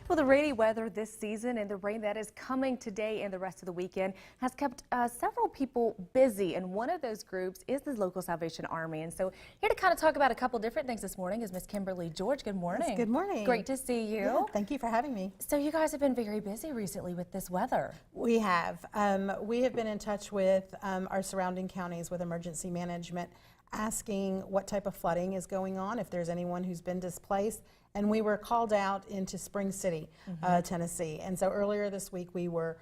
Well, the rainy weather this season and the rain that is coming today and the rest of the weekend has kept several people busy, and one of those groups is the local Salvation Army. And so here to kind of talk about a couple different things this morning is Miss Kimberly George. Good morning. Yes, good morning. Great to see you. Yeah, thank you for having me. So you guys have been very busy recently with this weather. We have. We have been in touch with our surrounding counties with emergency management, asking what type of flooding is going on, if there's anyone who's been displaced. And we were called out into Spring City, Tennessee. And so earlier this week we were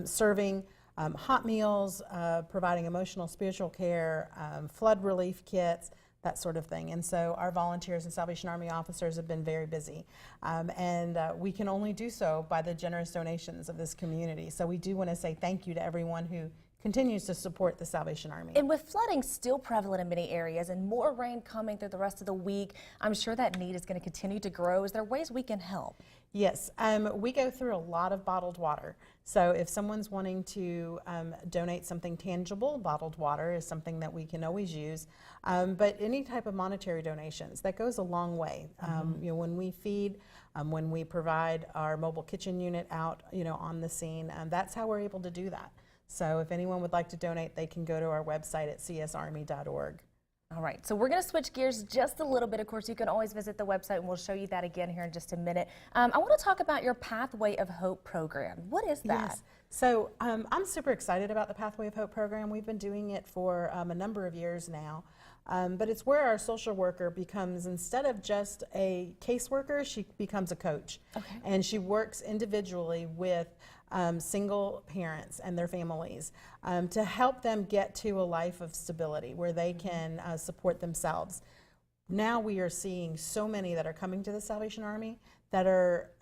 serving hot meals, providing emotional, spiritual care, flood relief kits, that sort of thing. And so our volunteers and Salvation Army officers have been very busy. And we can only do so by the generous donations of this community. So we do want to say thank you to everyone who continues to support the Salvation Army. And with flooding still prevalent in many areas and more rain coming through the rest of the week, I'm sure that need is going to continue to grow. Is there ways we can help? Yes, we go through a lot of bottled water. So if someone's wanting to donate something tangible, bottled water is something that we can always use. But any type of monetary donations, that goes a long way. You know, when we feed, when we provide our mobile kitchen unit out, you know, on the scene, that's how we're able to do that. So if anyone would like to donate, they can go to our website at csarmy.org. All right, so we're going to switch gears just a little bit. Of course, you can always visit the website, and we'll show you that again here in just a minute. I want to talk about your Pathway of Hope program. What is that? Yes. So I'm super excited about the Pathway of Hope program. We've been doing it for a number of years now. But it's where our social worker becomes, instead of just a caseworker, she becomes a coach. Okay. And she works individually with single parents and their families to help them get to a life of stability where they can support themselves. Now we are seeing so many that are coming to the Salvation Army that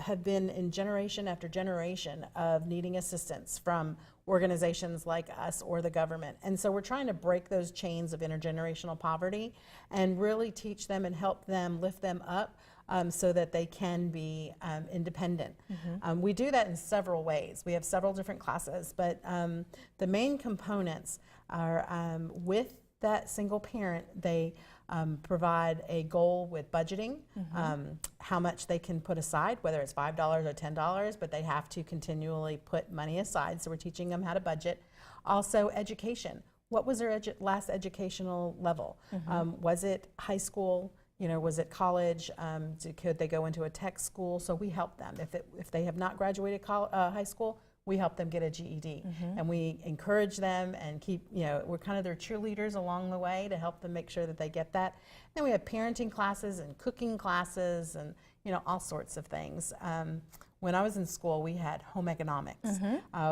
have been in generation after generation of needing assistance from organizations like us or the government. And so we're trying to break those chains of intergenerational poverty and really teach them and help them, lift them up so that they can be independent. We do that in several ways. We have several different classes, but the main components are with that single parent, they provide a goal with budgeting, how much they can put aside, whether it's $5 or $10, but they have to continually put money aside. So we're teaching them how to budget. Also education. What was their last educational level? Was it high school? You know, was it college? Could they go into a tech school? So we help them. If they have not graduated high school, we help them get a GED, and we encourage them and keep, you know, we're kind of their cheerleaders along the way to help them make sure that they get that. Then we have parenting classes and cooking classes and, you know, all sorts of things. When I was in school, we had home economics,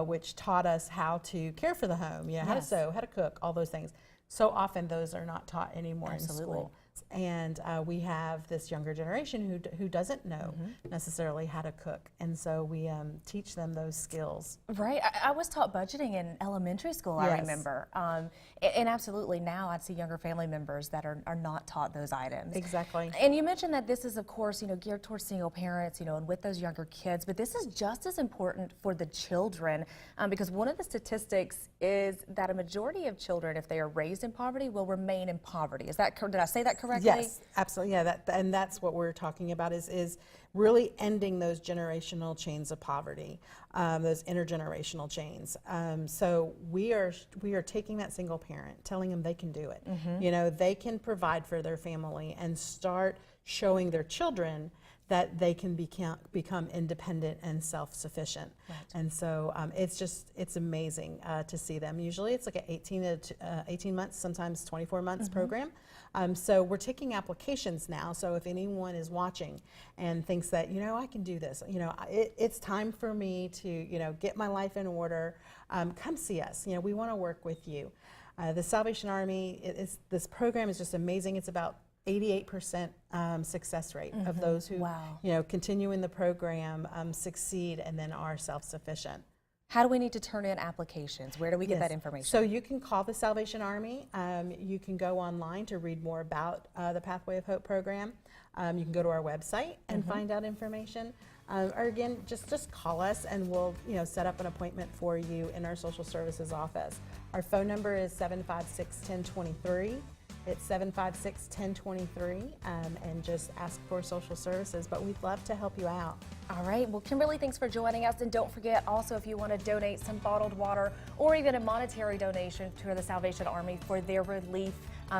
which taught us how to care for the home, you know, how to sew, how to cook, all those things. So often those are not taught anymore in school. And we have this younger generation who doesn't know necessarily how to cook. And so we teach them those skills. Right. I was taught budgeting in elementary school, I remember. And absolutely now I'd see younger family members that are not taught those items. Exactly. And you mentioned that this is, of course, you know, geared towards single parents, you know, and with those younger kids, but this is just as important for the children because one of the statistics is that a majority of children, if they are raised in poverty, will remain in poverty. Is that correct? Did I say that correctly? Yes, absolutely. Yeah, and that's what we're talking about is really ending those generational chains of poverty, those intergenerational chains. So we are taking that single parent, telling them they can do it. You know, they can provide for their family and start showing their children that they can become independent and self-sufficient. Right. And so it's amazing to see them. Usually it's like an 18 months, sometimes 24 months program. So we're taking applications now. So if anyone is watching and thinks that, you know, I can do this, you know, it's time for me to, you know, get my life in order, come see us. You know, we want to work with you. The Salvation Army, this program is just amazing. It's about 88% success rate of those who, you know, continue in the program, succeed, and then are self-sufficient. How do we need to turn in applications? Where do we get that information? So you can call the Salvation Army. You can go online to read more about the Pathway of Hope program. You can go to our website and find out information. Or again, just call us and we'll, you know, set up an appointment for you in our social services office. Our phone number is 756-1023. It's 756-1023, and just ask for social services, but we'd love to help you out. All right. Well, Kimberly, thanks for joining us. And don't forget also, if you want to donate some bottled water or even a monetary donation to the Salvation Army for their relief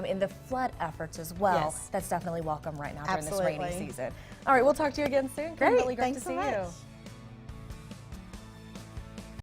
in the flood efforts as well, Yes. that's definitely welcome right now during Absolutely. this rainy season. All right. We'll talk to you again soon. Great. Kimberly, great Thanks to so see much. you.